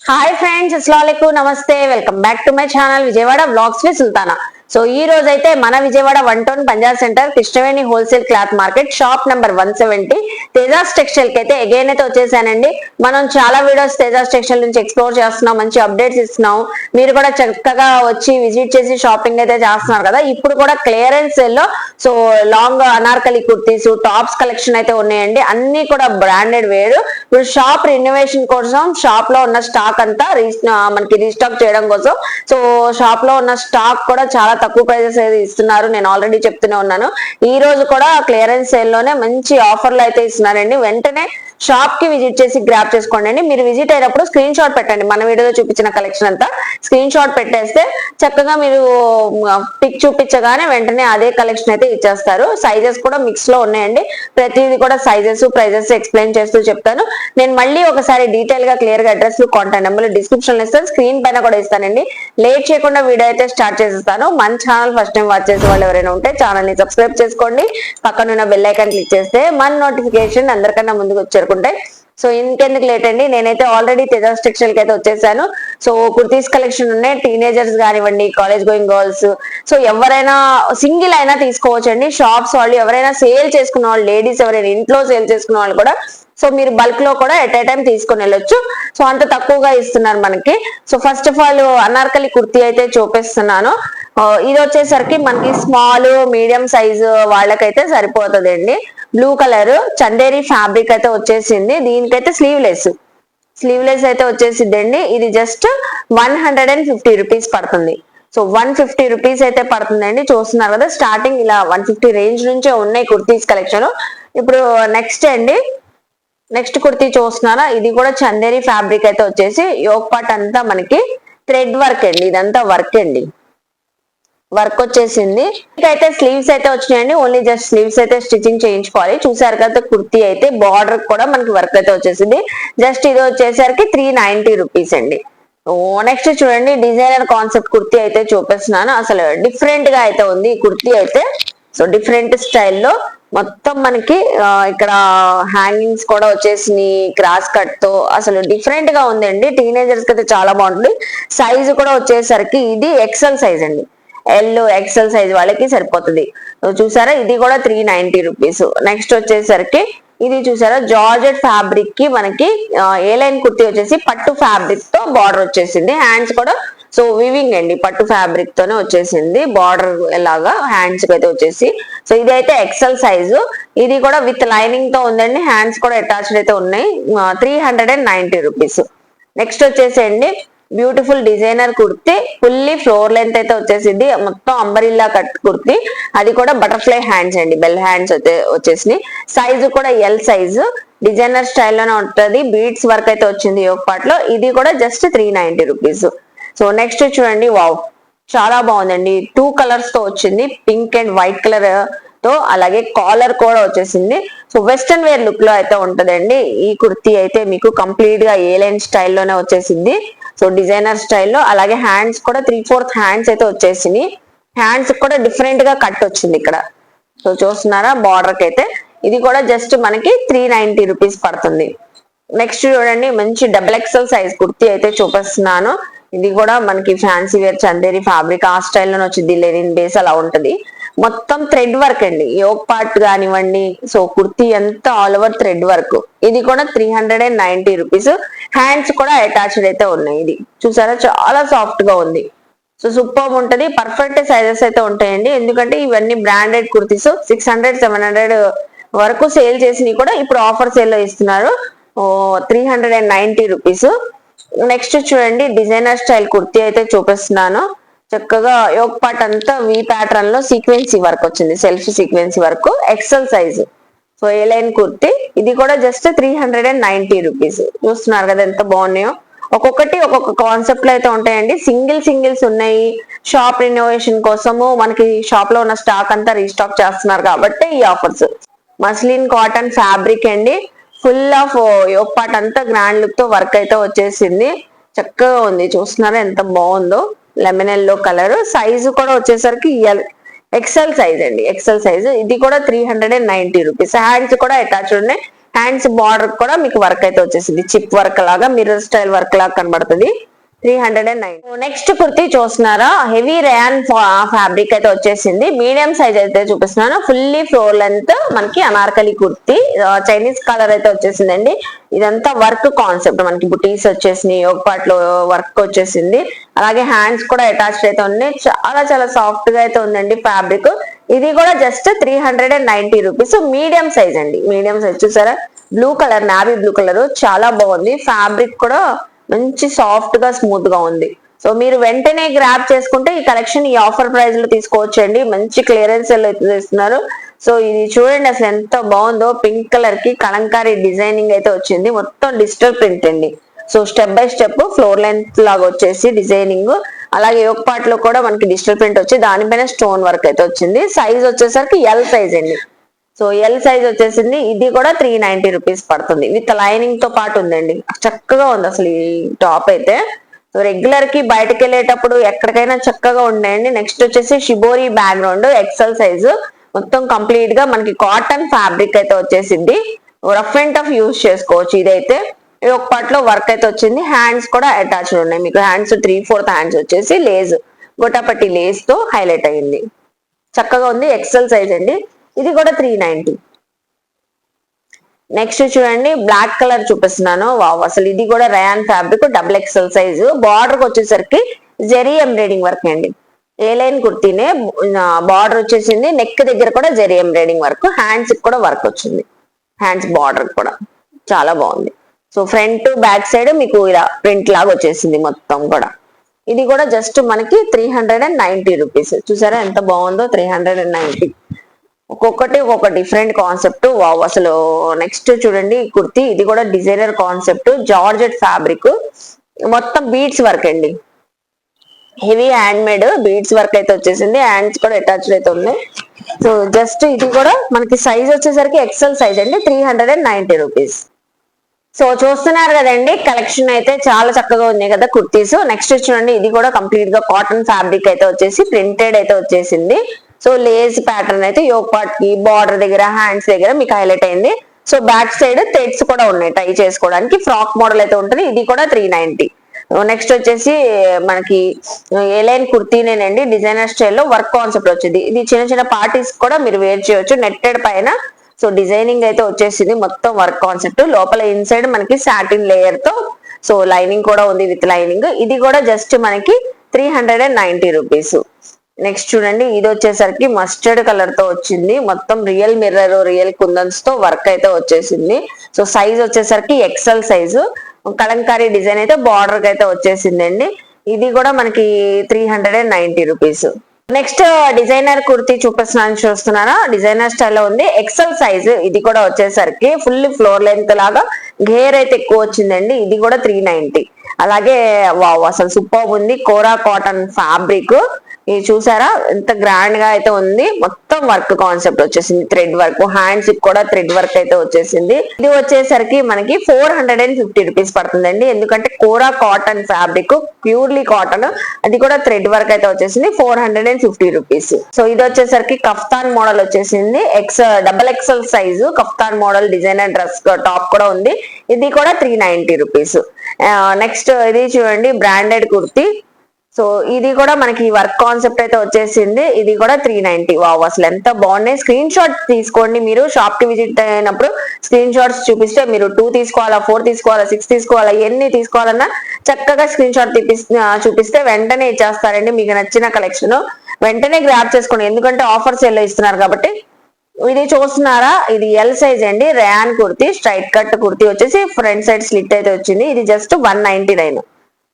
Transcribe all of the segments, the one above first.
Hi friends, అస్సలాముఅలైకుం, నమస్తే. Welcome back to my channel Vijayawada vlogs with Sultana. So ఈ రోజు అయితే మన Vijayawada 1 town Punjab centre Krishnaveni wholesale cloth market shop number 170 Tejas textile కి అయితే అగైన్ అయితే వచ్చేసానండి. మనం చాలా వీడియోస్ తేజాస్ టెక్స్టైల్ నుంచి ఎక్స్ప్లోర్ చేస్తున్నాం, మంచి అప్డేట్స్ ఇస్తున్నాం. మీరు కూడా చక్కగా వచ్చి విజిట్ చేసి షాపింగ్ అయితే చేస్తున్నారు కదా. ఇప్పుడు కూడా క్లియరెన్స్ సేల్ లో so long Anarkali kurtis, tops collection అయితే ఉన్నాయండి. అన్ని కూడా బ్రాండెడ్ వేరు. ఇప్పుడు షాప్ రినోవేషన్ కోసం షాప్ లో ఉన్న స్టాక్ అంతా మనకి రీస్టాక్ చేయడం కోసం సో షాప్ లో ఉన్న స్టాక్ కూడా చాలా తక్కువ ప్రైజెస్ అయితే ఇస్తున్నారు. నేను ఆల్రెడీ చెప్తూనే ఉన్నాను. ఈ రోజు కూడా క్లియరెన్స్ సేల్ లోనే మంచి ఆఫర్లు అయితే ఇస్తున్నారండి. వెంటనే షాప్ కి విజిట్ చేసి గ్రాప్ చేసుకోండి. మీరు విజిట్ అయినప్పుడు స్క్రీన్ షాట్ పెట్టండి. మన వీడియోలో చూపించిన కలెక్షన్ అంతా స్క్రీన్ షాట్ పెట్టేస్తే చక్కగా మీరు పిక్ చూపించగానే వెంటనే అదే కలెక్షన్ అయితే ఇచ్చేస్తారు. సైజెస్ కూడా మిక్స్ లో ఉన్నాయండి. ప్రతిదీ కూడా సైజెస్ ప్రైజెస్ ఎక్స్ప్లెయిన్ చేస్తూ చెప్తాను. నేను మళ్ళీ ఒకసారి డీటెయిల్ గా క్లియర్ గా అడ్రస్ కాంటాక్ట్ నెంబర్ డిస్క్రిప్షన్ లో ఇస్తాను, స్క్రీన్ పైన కూడా ఇస్తానండి. లేట్ చేయకుండా వీడియో అయితే స్టార్ట్ చేసేస్తాను. మన ఛానల్ ఫస్ట్ టైం వాచ్ చేసే వాళ్ళు ఎవరైనా ఉంటే ఛానల్ ని సబ్స్క్రైబ్ చేసుకోండి. పక్కన ఉన్న బెల్ ఐకాన్ క్లిక్ చేస్తే మన నోటిఫికేషన్ అందరికన్నా ముందుకు చేరుకుంటాయి. సో ఇంకెందుకు లేట్ అండి, నేనైతే ఆల్రెడీ తేజాస్ టెక్స్టైల్ కి అయితే వచ్చేసాను. సో కుర్తీస్ కలెక్షన్ ఉన్నాయి. టీనేజర్స్ కానివ్వండి, కాలేజ్ గోయింగ్ గర్ల్స్, సో ఎవరైనా సింగిల్ అయినా తీసుకోవచ్చండి. షాప్స్ వాళ్ళు ఎవరైనా సేల్ చేసుకున్న వాళ్ళు, లేడీస్ ఎవరైనా ఇంట్లో సేల్ చేసుకున్న వాళ్ళు కూడా సో మీరు బల్క్ లో కూడా ఎట్ ఏ టైం తీసుకుని వెళ్ళొచ్చు. సో అంత తక్కువగా ఇస్తున్నారు మనకి. So first of all Anarkali kurti అయితే చూపిస్తున్నాను. ఇది వచ్చేసరికి మనకి స్మాల్ మీడియం సైజు వాళ్ళకైతే సరిపోతుంది అండి. బ్లూ కలర్ చందేరి ఫ్యాబ్రిక్ అయితే వచ్చేసింది. దీనికైతే స్లీవ్లెస్ అయితే వచ్చేసిందండి. ఇది జస్ట్ 150 రూపీస్ పడుతుంది. సో 150 రూపీస్ అయితే పడుతుందండి. చూస్తున్నారు కదా, స్టార్టింగ్ ఇలా 150 రేంజ్ నుంచే ఉన్నాయి కుర్తీస్ కలెక్షన్. ఇప్పుడు నెక్స్ట్ కుర్తీ చూస్తున్నారా, ఇది కూడా చందేరి ఫ్యాబ్రిక్ అయితే వచ్చేసి యోక్ పార్ట్ అంతా మనకి థ్రెడ్ వర్క్ అండి. ఇదంతా వర్క్ వచ్చేసింది. అయితే స్లీవ్స్ అయితే వచ్చినాయండి. ఓన్లీ జస్ట్ స్లీవ్స్ అయితే స్టిచ్చింగ్ చేయించుకోవాలి. చూసారు కదా, కుర్తీ అయితే బార్డర్ కూడా మనకి వర్క్ అయితే వచ్చేసింది. జస్ట్ ఇది వచ్చేసరికి 390 రూపీస్ అండి. నెక్స్ట్ చూడండి, డిజైనర్ కాన్సెప్ట్ కుర్తీ అయితే చూపిస్తున్నాను. అసలు డిఫరెంట్ గా అయితే ఉంది ఈ కుర్తీ అయితే. సో డిఫరెంట్ స్టైల్లో మొత్తం మనకి ఇక్కడ హ్యాంగింగ్స్ కూడా వచ్చేసినాయి క్రాస్ కట్ తో. అసలు డిఫరెంట్ గా ఉందండి. టీనేజర్స్ కి అయితే చాలా బాగుంటుంది. సైజు కూడా వచ్చేసరికి ఇది ఎక్సెల్ సైజ్ అండి. ఎక్సెల్ సైజ్ వాళ్ళకి సరిపోతుంది. చూసారా, ఇది కూడా 390 రూపీస్. నెక్స్ట్ వచ్చేసరికి ఇది చూసారా, జార్జెట్ ఫ్యాబ్రిక్ కి మనకి ఏ లైన్ కుర్తీ వచ్చేసి పట్టు ఫ్యాబ్రిక్ తో బార్డర్ వచ్చేసింది. హ్యాండ్స్ కూడా సో వివింగ్ అండి, పట్టు ఫ్యాబ్రిక్ తోనే వచ్చేసింది బార్డర్ ఎలాగా హ్యాండ్స్ కి అయితే వచ్చేసి. సో ఇది అయితే ఎక్సెల్ సైజు. ఇది కూడా విత్ లైనింగ్ తో ఉందండి. హ్యాండ్స్ కూడా అటాచ్డ్ అయితే ఉన్నాయి. 390 రూపీస్. నెక్స్ట్ వచ్చేసేయండి beautiful designer kurti, fully floor length అయితే వచ్చేసింది. మొత్తం అంబరిల్లా కట్ కుర్తీ. అది కూడా బటర్ఫ్లై హ్యాండ్స్ అండి, బెల్ హ్యాండ్స్ అయితే వచ్చేసినాయి. సైజు కూడా ఎల్ సైజు. డిజైనర్ స్టైల్లోనే ఉంటుంది. బీడ్స్ వర్క్ అయితే వచ్చింది యోక్ పార్ట్ లో. ఇది కూడా జస్ట్ 390 రూపీస్. సో నెక్స్ట్ చూడండి, వావ్ చాలా బాగుందండి. 2 కలర్స్ తో వచ్చింది, పింక్ అండ్ వైట్ కలర్ తో. అలాగే కాలర్ కూడా వచ్చేసింది. సో వెస్టర్న్ వేర్ లుక్ లో అయితే ఉంటదండి. ఈ కుర్తీ అయితే మీకు కంప్లీట్ గా ఏ లైన్ స్టైల్లోనే వచ్చేసింది. సో డిజైనర్ స్టైల్లో. అలాగే హ్యాండ్స్ కూడా 3/4 హ్యాండ్స్ అయితే వచ్చేసింది. హ్యాండ్స్ కూడా డిఫరెంట్ గా కట్ వచ్చింది ఇక్కడ. సో చూస్తున్నారా, బార్డర్ కి అయితే ఇది కూడా జస్ట్ మనకి 390 రూపీస్ పడుతుంది. నెక్స్ట్ చూడండి, మంచి డబుల్ ఎక్సెల్ సైజ్ కుర్తీ అయితే చూపిస్తున్నాను. ఇది కూడా మనకి ఫ్యాన్సీ వేర్ చందేరి ఫ్యాబ్రిక్ ఆ స్టైల్లోనే వచ్చింది. లెనిన్ బేస్ అలా ఉంటది. మొత్తం థ్రెడ్ వర్క్ అండి, యోక్ పార్ట్ కానివ్వండి. సో కుర్తీ అంతా ఆల్ ఓవర్ థ్రెడ్ వర్క్. ఇది కూడా 390 రూపీస్. హ్యాండ్స్ కూడా అటాచ్డ్ అయితే ఉన్నాయి. ఇది చూసారా, చాలా సాఫ్ట్ గా ఉంది. సో సూపర్ ఉంటది. పర్ఫెక్ట్ సైజెస్ అయితే ఉంటాయండి. ఎందుకంటే ఇవన్నీ బ్రాండెడ్ కుర్తీస్. 600-700 వరకు సేల్ చేసినవి కూడా ఇప్పుడు ఆఫర్ సేల్ లో ఇస్తున్నారు. 390 రూపీస్. నెక్స్ట్ చూడండి, డిజైనర్ స్టైల్ కుర్తీ అయితే చూపిస్తున్నాను. చక్కగా యోక్ పార్ట్ అంతా వి ప్యాటర్న్ లో సీక్వెన్సీ వర్క్ వచ్చింది, self sequence work, XL size. So A line kurti. ఇది కూడా జస్ట్ 390 రూపీస్. చూస్తున్నారు కదా ఎంత బాగున్నాయో. ఒక్కొక్కటి ఒక్కొక్క కాన్సెప్ట్ లో అయితే ఉంటాయండి. సింగిల్స్ ఉన్నాయి. షాప్ రినోవేషన్ కోసము మనకి షాప్ లో ఉన్న స్టాక్ అంతా రీస్టాక్ చేస్తున్నారు కాబట్టి ఈ ఆఫర్స్. మస్లిన్ కాటన్ ఫ్యాబ్రిక్ అండి. ఫుల్ ఆఫ్ యోక్ పార్ట్ అంతా గ్రాండ్ లుక్ తో వర్క్ అయితే వచ్చేసింది. చక్కగా ఉంది. చూస్తున్నారా ఎంత బాగుందో. Lemon yellow colour. సైజు కూడా వచ్చేసరికి ఎక్సెల్ సైజ్ అండి, ఎక్సెల్ సైజ్. ఇది కూడా 390 రూపీస్. హ్యాండ్స్ కూడా అటాచ్డ్ ఉన్నాయి. హ్యాండ్స్ బార్డర్ కూడా మీకు వర్క్ అయితే వచ్చేసింది, చిప్ వర్క్ లాగా మిర్రర్ స్టైల్ వర్క్ లాగా కనబడుతుంది. 309. నెక్స్ట్ కుర్తీ చూస్తున్నారా, హెవీ రేయాన్ ఫ్యాబ్రిక్ అయితే వచ్చేసింది. మీడియం సైజ్ అయితే చూపిస్తున్నాను. ఫుల్లీ ఫ్లోర్ లెంత్ మనకి అనార్కలి కుర్తీ, చైనీస్ కలర్ అయితే వచ్చేసిందండి. ఇదంతా వర్క్ కాన్సెప్ట్, మనకి బుటీస్ వచ్చేసినాయి, ఒక పార్ట్ లో వర్క్ వచ్చేసింది. అలాగే హ్యాండ్స్ కూడా అటాచ్డ్ అయితే ఉన్నాయి. చాలా చాలా సాఫ్ట్ గా అయితే ఉందండి ఫ్యాబ్రిక్. ఇది కూడా జస్ట్ 390 రూపీస్. మీడియం సైజ్ అండి, మీడియం సైజ్. చూసారా blue colour, navy blue colour, చాలా బాగుంది. ఫ్యాబ్రిక్ కూడా మంచి సాఫ్ట్ గా స్మూత్ గా ఉంది. సో మీరు వెంటనే గ్రాప్ చేసుకుంటే ఈ కలెక్షన్ ఈ ఆఫర్ ప్రైస్ లో తీసుకోవచ్చండి. మంచి క్లియరెన్స్ అయితే ఇస్తున్నారు. సో ఇది చూడండి అసలు ఎంత బాగుందో, పింక్ కలర్ కి కలంకారీ డిజైనింగ్ అయితే వచ్చింది, మొత్తం డిజిటల్ ప్రింట్ అండి. So step by step floor length లాగా వచ్చేసి డిజైనింగ్, అలాగే ఒక పార్ట్ లో కూడా మనకి డిజిటల్ ప్రింట్ వచ్చి దానిపైన స్టోన్ వర్క్ అయితే వచ్చింది. సైజ్ వచ్చేసరికి ఎల్ సైజ్ అండి. సో ఎల్ సైజ్ వచ్చేసింది. ఇది కూడా 390 రూపీస్ పడుతుంది. విత్ లైనింగ్ తో పాటు ఉందండి. చక్కగా ఉంది అసలు ఈ టాప్ అయితే. సో రెగ్యులర్ కి బయటకు వెళ్ళేటప్పుడు ఎక్కడికైనా చక్కగా ఉండండి. నెక్స్ట్ వచ్చేసి షిబోరి బ్యాక్గ్రౌండ్, ఎక్సెల్ సైజు, మొత్తం కంప్లీట్ గా మనకి కాటన్ ఫ్యాబ్రిక్ అయితే వచ్చేసింది. రఫ్ అండ్ టఫ్ యూజ్ చేసుకోవచ్చు. ఇదైతే ఒక పార్ట్ లో వర్క్ అయితే వచ్చింది. హ్యాండ్స్ కూడా అటాచ్డ్ ఉన్నాయి. మీకు హ్యాండ్స్ 3/4 హ్యాండ్స్ వచ్చేసి లేస్, గొటాపట్టి లేస్ తో హైలైట్ అయ్యింది. చక్కగా ఉంది, ఎక్సెల్ సైజ్ అండి. ఇది కూడా 390. నెక్స్ట్ చూడండి బ్లాక్ కలర్ చూపిస్తున్నాను. వావ్, అసలు ఇది కూడా rayon fabric, double XL size. Border వచ్చేసరికి జెరీ ఎంబ్రాయిడింగ్ వర్క్ అండి. ఏ లైన్ కుర్తీనే బార్డర్ వచ్చేసింది. నెక్ దగ్గర కూడా జెరీ ఎంబ్రాయిడింగ్ వర్క్, హ్యాండ్స్ కూడా వర్క్ వచ్చింది. హ్యాండ్స్ బార్డర్ కూడా చాలా బాగుంది. సో ఫ్రంట్ బ్యాక్ సైడ్ మీకు ఇలా ప్రింట్ లాగా వచ్చేసింది మొత్తం కూడా. ఇది కూడా జస్ట్ మనకి 390 రూపీస్. చూసారా ఎంత బాగుందో, 390. ఒక్కొక్కటి ఒక్కొక్క డిఫరెంట్ కాన్సెప్ట్. వావ్, అసలు నెక్స్ట్ చూడండి కుర్తీ, ఇది కూడా డిజైనర్ కాన్సెప్ట్, జార్జెట్ ఫ్యాబ్రిక్, మొత్తం బీడ్స్ వర్క్ అండి. Heavy hand made beads work అయితే వచ్చేసింది. హ్యాండ్స్ కూడా అటాచ్డ్ అయితే ఉన్నాయి. సో జస్ట్ ఇది కూడా మనకి సైజ్ వచ్చేసరికి ఎక్సెల్ సైజ్ అండి, 390 రూపీస్. సో చూస్తున్నారు కదండి, కలెక్షన్ అయితే చాలా చక్కగా ఉంది కదా కుర్తీస్. నెక్స్ట్ చూడండి, ఇది కూడా కంప్లీట్ గా కాటన్ ఫ్యాబ్రిక్ అయితే వచ్చేసి ప్రింటెడ్ అయితే వచ్చేసింది. సో లేస్ ప్యాటర్న్ అయితే యోక్ పార్ట్ కి, బార్డర్ దగ్గర, హ్యాండ్స్ దగ్గర మీకు హైలైట్ అయింది. సో బ్యాక్ సైడ్ థ్రెడ్స్ కూడా ఉన్నాయి టై చేసుకోవడానికి. ఫ్రాక్ మోడల్ అయితే ఉంటుంది. ఇది కూడా 390. నెక్స్ట్ వచ్చేసి మనకి ఏలైన్ కుర్తీనేనండి, డిజైనర్ స్టైల్లో వర్క్ కాన్సెప్ట్ వచ్చింది. ఇది చిన్న చిన్న పార్టీస్ కూడా మీరు వేర్ చేయొచ్చు. నెట్టెడ్ పైన సో డిజైనింగ్ అయితే వచ్చేసింది, మొత్తం వర్క్ కాన్సెప్ట్. లోపల ఇన్సైడ్ మనకి సాటిన్ లేయర్ తో సో లైనింగ్ కూడా ఉంది విత్ లైనింగ్. ఇది కూడా జస్ట్ మనకి 390 రూపీస్. నెక్స్ట్ చూడండి, ఇది వచ్చేసరికి మస్టర్డ్ కలర్ తో వచ్చింది. మొత్తం రియల్ మిర్రర్, రియల్ కుందన్స్ తో వర్క్ అయితే వచ్చేసింది. సో సైజ్ వచ్చేసరికి ఎక్సెల్ సైజు, కలంకారీ డిజైన్ అయితే బార్డర్ అయితే వచ్చేసిందండి. ఇది కూడా మనకి 390 రూపీస్. నెక్స్ట్ డిజైనర్ కుర్తీ చూస్తున్నారా, డిజైనర్ స్టైల్లో ఉంది, ఎక్సెల్ సైజ్. ఇది కూడా వచ్చేసరికి ఫుల్ ఫ్లోర్ లెంత్ లాగా గేర్ అయితే ఎక్కువ వచ్చిందండి. ఇది కూడా 390. అలాగే వావ్, అసలు సూపర్ ఉంది, కోరా కాటన్ ఫ్యాబ్రిక్. ఇది చూసారా ఎంత గ్రాండ్ గా అయితే ఉంది. మొత్తం వర్క్ కాన్సెప్ట్ వచ్చేసింది, థ్రెడ్ వర్క్, హ్యాండ్స్ కూడా థ్రెడ్ వర్క్ అయితే వచ్చేసింది. ఇది వచ్చేసరికి మనకి 450 రూపీస్ పడుతుందండి. ఎందుకంటే కోరా కాటన్ ఫ్యాబ్రిక్, ప్యూర్లీ కాటన్, అది కూడా థ్రెడ్ వర్క్ అయితే వచ్చేసింది. 450 రూపీస్. సో ఇది వచ్చేసరికి కఫ్తాన్ మోడల్ వచ్చేసింది, double XL size kaftan model designer dress top కూడా ఉంది. ఇది కూడా 390 రూపీస్. నెక్స్ట్ ఇది చూడండి బ్రాండెడ్ కుర్తీ. సో ఇది కూడా మనకి వర్క్ కాన్సెప్ట్ అయితే వచ్చేసింది. ఇది కూడా 390. వావ్, అసలు ఎంత బాగున్నాయి. స్క్రీన్ షాట్ తీసుకోండి. మీరు షాప్ కి విజిట్ అయినప్పుడు స్క్రీన్ షాట్స్ చూపిస్తే మీరు 2 తీసుకోవాలా, 4 తీసుకోవాలా, 6 తీసుకోవాలా, ఎన్ని తీసుకోవాలన్నా చక్కగా స్క్రీన్ షాట్ చూపిస్తే వెంటనే ఇచ్చేస్తారండి. మీకు నచ్చిన కలెక్షన్ వెంటనే గ్రాప్ చేసుకోండి, ఎందుకంటే ఆఫర్స్ ఎల్లో ఇస్తున్నారు కాబట్టి. ఇది చూస్తున్నారా, ఇది ఎల్ సైజ్ అండి, rayon kurti, straight cut kurti వచ్చేసి ఫ్రంట్ సైడ్ స్లిట్ అయితే వచ్చింది. ఇది జస్ట్ 199.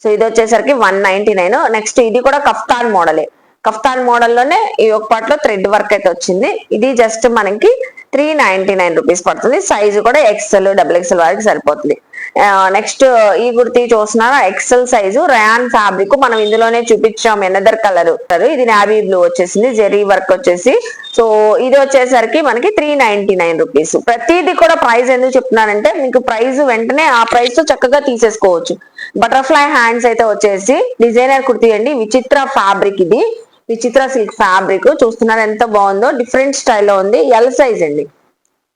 సో ఇది వచ్చేసరికి 199. నెక్స్ట్ ఇది కూడా కఫ్తాన్ మోడలే, కఫ్తాన్ మోడల్లోనే ఈ ఒక పార్ట్లో థ్రెడ్ వర్క్ అయితే వచ్చింది. ఇది జస్ట్ మనకి 399 రూపీస్ పడుతుంది. సైజు కూడా ఎక్సెల్, డబుల్ ఎక్సెల్ వరకు సరిపోతుంది. నెక్స్ట్ ఈ కుర్తీ చూస్తున్నారా, ఎక్సెల్ సైజు, రయాన్ ఫ్యాబ్రిక్. మనం ఇందులోనే చూపించాం ఎనదర్ కలర్. ఇది నావీ బ్లూ వచ్చేసింది, జెరీ వర్క్ వచ్చేసి. సో ఇది వచ్చేసరికి మనకి 399 రూపీస్. ప్రతిదీ కూడా ప్రైస్ ఎందుకు చెప్తున్నానంటే మీకు ప్రైస్ వెంటనే ఆ ప్రైస్ తో చక్కగా తీసేసుకోవచ్చు. బటర్ఫ్లై హ్యాండ్స్ అయితే వచ్చేసి డిజైనర్ కుర్తీ అండి, విచిత్ర ఫ్యాబ్రిక్. ఇది విచిత్ర సిల్క్ ఫ్యాబ్రిక్. చూస్తున్నారు ఎంత బాగుందో, డిఫరెంట్ స్టైల్లో ఉంది. ఎల్ సైజ్ అండి.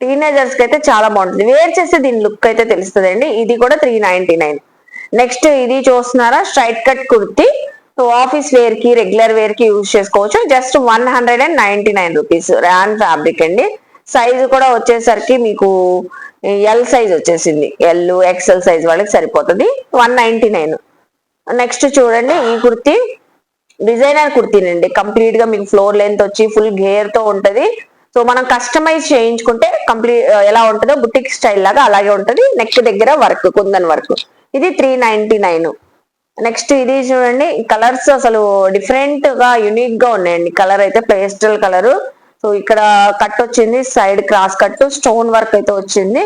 టీనేజర్స్ కి అయితే చాలా బాగుంటుంది, వేర్ చేస్తే దీని లుక్ అయితే తెలుస్తుంది అండి. ఇది కూడా 399. నెక్స్ట్ ఇది చూస్తున్నారా, straight cut kurti. So office wear కి రెగ్యులర్ వేర్ కి యూజ్ చేసుకోవచ్చు. Just 199 rupees. ర్యాన్ ఫ్యాబ్రిక్ అండి. సైజు కూడా వచ్చేసరికి మీకు ఎల్ సైజ్ వచ్చేసింది, ఎల్ ఎక్సెల్ సైజ్ వాళ్ళకి సరిపోతుంది. 199. నెక్స్ట్ చూడండి ఈ కుర్తి డిజైనర్ కుర్తీనండి. కంప్లీట్ గా మీకు ఫ్లోర్ లెంత్ వచ్చి ఫుల్ గేర్ తో ఉంటది. సో మనం కస్టమైజ్ చేయించుకుంటే కంప్లీట్ ఎలా ఉంటుందో బుటిక్ స్టైల్ లాగా అలాగే ఉంటది. నెక్ దగ్గర వర్క్, కుందన్ వర్క్. ఇది 399. నెక్స్ట్ ఇది చూడండి, కలర్స్ అసలు డిఫరెంట్ గా యునిక్ గా ఉన్నాయండి. కలర్ అయితే పేస్టల్ కలర్. సో ఇక్కడ కట్ వచ్చింది, side cross cut, stone work అయితే వచ్చింది.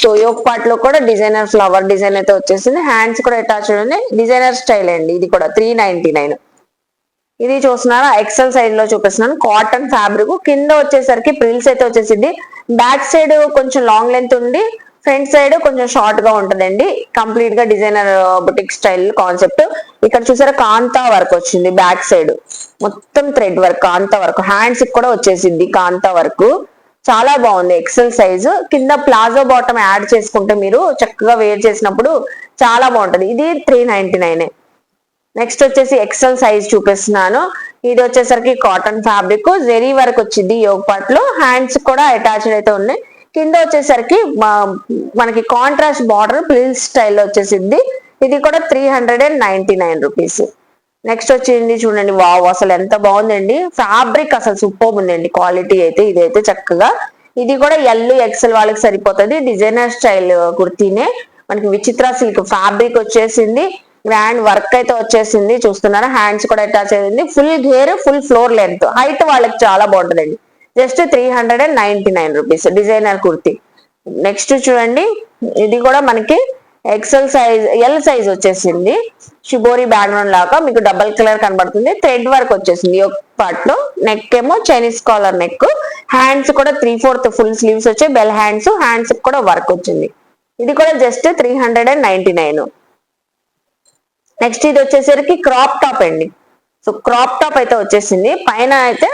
సో యోక్ పార్ట్ లో కూడా డిజైనర్ ఫ్లవర్ డిజైన్ అయితే వచ్చేసింది. హ్యాండ్స్ కూడా అటాచ్ ఉంది, డిజైనర్ స్టైల్ అండి. ఇది కూడా 399. ఇది చూస్తున్నారా, ఎక్సెల్ సైజ్ లో చూపిస్తున్నాను. కాటన్ ఫ్యాబ్రిక్, కింద వచ్చేసరికి ప్రిల్స్ అయితే వచ్చేసింది. బ్యాక్ సైడ్ కొంచెం లాంగ్ లెంత్ ఉండి ఫ్రంట్ సైడ్ కొంచెం షార్ట్ గా ఉంటదండి. కంప్లీట్ గా డిజైనర్ బుటిక్ స్టైల్ కాన్సెప్ట్. ఇక్కడ చూసారా కాంతా వర్క్ వచ్చింది, బ్యాక్ సైడ్ మొత్తం థ్రెడ్ వర్క్, కాంతా వర్క్. హ్యాండ్స్ కూడా వచ్చేసింది కాంతా వర్క్. చాలా బాగుంది, ఎక్సెల్ సైజు. కింద ప్లాజో బాటమ్ యాడ్ చేసుకుంటే మీరు చక్కగా వేర్ చేసినప్పుడు చాలా బాగుంటది. ఇది 399. నెక్స్ట్ వచ్చేసి ఎక్సెల్ సైజ్ చూపిస్తున్నాను. ఇది వచ్చేసరికి కాటన్ ఫ్యాబ్రిక్, జెరీ వర్క్ వచ్చింది యోగ్ పార్ట్ లో. హ్యాండ్స్ కూడా అటాచ్డ్ అయితే ఉన్నాయి. కింద వచ్చేసరికి మనకి కాంట్రాస్ట్ బార్డర్ ప్రిల్స్ స్టైల్లో వచ్చేసింది. ఇది కూడా 399 రూపీస్. నెక్స్ట్ వచ్చింది చూడండి, వావ్ అసలు ఎంత బాగుందండి ఫ్యాబ్రిక్, అసలు సూపర్ ఉందండి క్వాలిటీ అయితే. ఇదైతే చక్కగా, ఇది కూడా ఎల్ ఎక్సెల్ వాళ్ళకి సరిపోతుంది. డిజైనర్ స్టైల్ కుర్తీనే, మనకి విచిత్ర సిల్క్ ఫ్యాబ్రిక్ వచ్చేసింది. గ్రాండ్ వర్క్ అయితే వచ్చేసింది, చూస్తున్నారా. హ్యాండ్స్ కూడా అటాచ్ అయింది. Full gear, full floor length, height వాళ్ళకి చాలా బాగుంటుందండి. Just 399 rupees designer kurti. Next చూడండి, ఇది కూడా మనకి ఎక్సెల్ సైజ్, ఎల్ సైజ్ వచ్చేసింది. షిబోరి బ్యాక్గ్రౌండ్ లాగా మీకు డబల్ కలర్ కనబడుతుంది. థ్రెడ్ వర్క్ వచ్చేసింది ఒక పార్ట్ లో. నెక్ ఏమో చైనీస్ కాలర్ నెక్. హ్యాండ్స్ కూడా 3/4 ఫుల్ స్లీవ్స్ వచ్చాయి, బెల్ హ్యాండ్స్. హ్యాండ్స్ కూడా వర్క్ వచ్చింది. ఇది కూడా జస్ట్ 399. నెక్స్ట్ ఇది వచ్చేసరికి క్రాప్ టాప్ అండి. సో క్రాప్ టాప్ అయితే వచ్చేసింది. పైన అయితే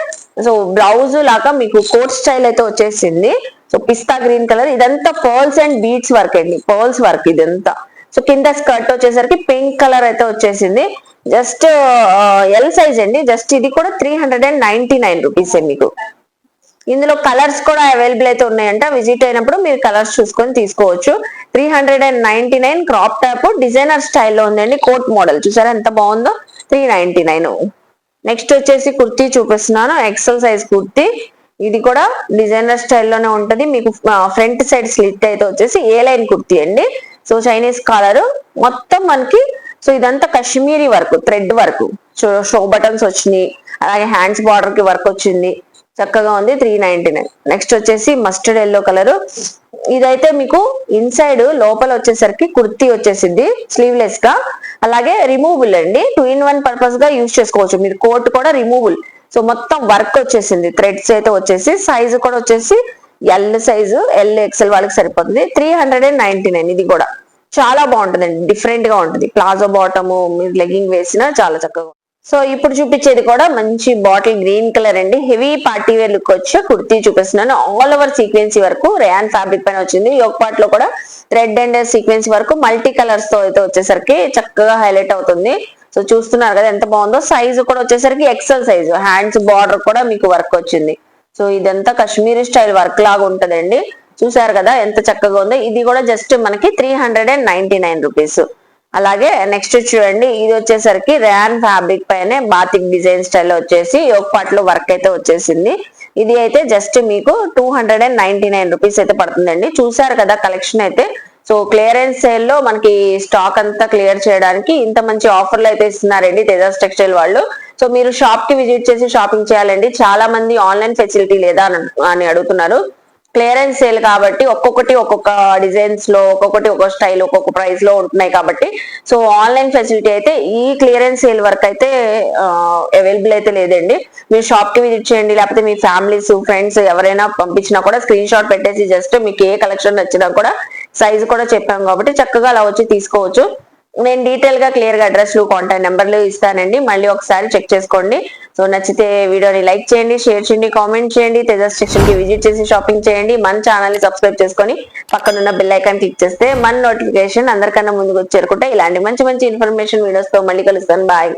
సో బ్లౌజ్ లాగా మీకు కోట్ స్టైల్ అయితే వచ్చేసింది. సో పిస్తా గ్రీన్ కలర్. ఇదంతా పర్ల్స్ అండ్ బీడ్స్ వర్క్ అండి, పర్ల్స్ వర్క్ ఇదంతా. సో కింద స్కర్ట్ వచ్చేసరికి పింక్ కలర్ అయితే వచ్చేసింది. జస్ట్ ఎల్ సైజ్ అండి. జస్ట్ ఇది కూడా 399 రూపీస్ మీకు. ఇందులో కలర్స్ కూడా అవైలబుల్ అయితే ఉన్నాయంట. విజిట్ అయినప్పుడు మీరు కలర్స్ చూసుకొని తీసుకోవచ్చు. 399 క్రాప్ టాప్ డిజైనర్ స్టైల్లో ఉందండి. కోట్ మోడల్ చూసారా ఎంత బాగుందో. 399. నెక్స్ట్ వచ్చేసి కుర్తీ చూపిస్తున్నాను, ఎక్సెల్ సైజ్ కుర్తీ. ఇది కూడా డిజైనర్ స్టైల్లోనే ఉంటది. మీకు ఫ్రంట్ సైడ్ స్లిట్ అయితే వచ్చేసి ఏ లైన్ కుర్తీ అండి. సో చైనీస్ కాలర్ మొత్తం మనకి. సో ఇదంతా Kashmiri work, thread work. Show buttons వచ్చినాయి, అలాగే హ్యాండ్స్ బార్డర్ కి వర్క్ వచ్చింది. చక్కగా ఉంది. 399. నెక్స్ట్ వచ్చేసి మస్టర్డ్ ఎల్లో కలర్. ఇదైతే మీకు ఇన్సైడ్ లోపల వచ్చేసరికి కుర్తీ వచ్చేసింది స్లీవ్లెస్ గా, అలాగే రిమూవబుల్ అండి. 2-in-1 పర్పస్ గా యూజ్ చేసుకోవచ్చు మీరు. కోట్ కూడా రిమూవబుల్. సో మొత్తం వర్క్ వచ్చేసింది, థ్రెడ్స్ అయితే వచ్చేసి. సైజు కూడా వచ్చేసి ఎల్ సైజు, ఎల్ ఎక్సెల్ వాళ్ళకి సరిపోతుంది. 399. ఇది కూడా చాలా బాగుంటుందండి, డిఫరెంట్ గా ఉంటుంది. ప్లాజో బాటము మీరు లెగ్గింగ్ వేసినా చాలా చక్కగా. సో ఇప్పుడు చూపించేది కూడా మంచి బాటిల్ గ్రీన్ కలర్ అండి. హెవీ పార్టీ వేర్ లుక్ వచ్చే కుర్తీ చూపిస్తున్నాను. ఆల్ ఓవర్ సీక్వెన్సీ వరకు రేయాన్ ఫ్యాబ్రిక్ పైన వచ్చింది. యోక్ పార్ట్ లో కూడా థ్రెడ్ అండ్ సీక్వెన్సీ వరకు మల్టీ కలర్స్ తో అయితే వచ్చేసరికి చక్కగా హైలైట్ అవుతుంది. సో చూస్తున్నారు కదా ఎంత బాగుందో. సైజు కూడా వచ్చేసరికి ఎక్సెల్ సైజు. హ్యాండ్స్ బార్డర్ కూడా మీకు వర్క్ వచ్చింది. సో ఇదంతా కాశ్మీరీ స్టైల్ వర్క్ లాగా ఉంటదండి. చూసారు కదా ఎంత చక్కగా ఉందో. ఇది కూడా జస్ట్ మనకి 399 రూపీస్. అలాగే నెక్స్ట్ చూడండి, ఇది వచ్చేసరికి రేయాన్ ఫ్యాబ్రిక్ పైనే బాతిక్ డిజైన్ స్టైల్లో వచ్చేసి యోక్ పార్ట్ లో వర్క్ అయితే వచ్చేసింది. ఇది అయితే జస్ట్ మీకు 299 రూపీస్ అయితే పడుతుందండి. చూసారు కదా కలెక్షన్ అయితే. సో క్లియరెన్స్ సేల్ లో మనకి స్టాక్ అంతా క్లియర్ చేయడానికి ఇంత మంచి ఆఫర్లు అయితే ఇస్తున్నారండి తేజాస్ టెక్స్టైల్ వాళ్ళు. సో మీరు షాప్ కి విజిట్ చేసి షాపింగ్ చేయాలండి. చాలా మంది ఆన్లైన్ ఫెసిలిటీ లేదా అని అడుగుతున్నారు. క్లియరెన్స్ సేల్ కాబట్టి ఒక్కొక్కటి ఒక్కొక్క డిజైన్స్ లో, ఒక్కొక్కటి ఒక్కొక్క స్టైల్, ఒక్కొక్క ప్రైస్ లో ఉంటున్నాయి కాబట్టి సో ఆన్లైన్ ఫెసిలిటీ అయితే ఈ క్లియరెన్స్ సేల్ వరకు అయితే అవైలబుల్ అయితే లేదండి. మీరు షాప్ కి విజిట్ చేయండి, లేకపోతే మీ ఫ్యామిలీస్ ఫ్రెండ్స్ ఎవరైనా పంపించినా కూడా స్క్రీన్ షాట్ పెట్టేసి జస్ట్ మీకు ఏ కలెక్షన్ నచ్చినా కూడా సైజు కూడా చెప్పాం కాబట్టి చక్కగా అలా వచ్చి తీసుకోవచ్చు. నేను డీటెయిల్ గా క్లియర్ గా అడ్రస్ కాంటాక్ట్ నెంబర్లు ఇస్తానండి, మళ్ళీ ఒకసారి చెక్ చేసుకోండి. సో నచ్చితే వీడియోని లైక్ చేయండి, షేర్ చేయండి, కామెంట్ చేయండి, తేజస్ సెక్షన్ కి విజిట్ చేసి షాపింగ్ చేయండి. మన ఛానల్ ని సబ్స్క్రైబ్ చేసుకొని పక్కనున్న బెల్ ఐకాన్ క్లిక్ చేస్తే మన నోటిఫికేషన్ అందరికన్నా ముందుకు వచ్చి చేరుకుంటే ఇలాంటి మంచి మంచి ఇన్ఫర్మేషన్ వీడియోస్ తో మళ్ళీ కలుస్తాను. బాయ్.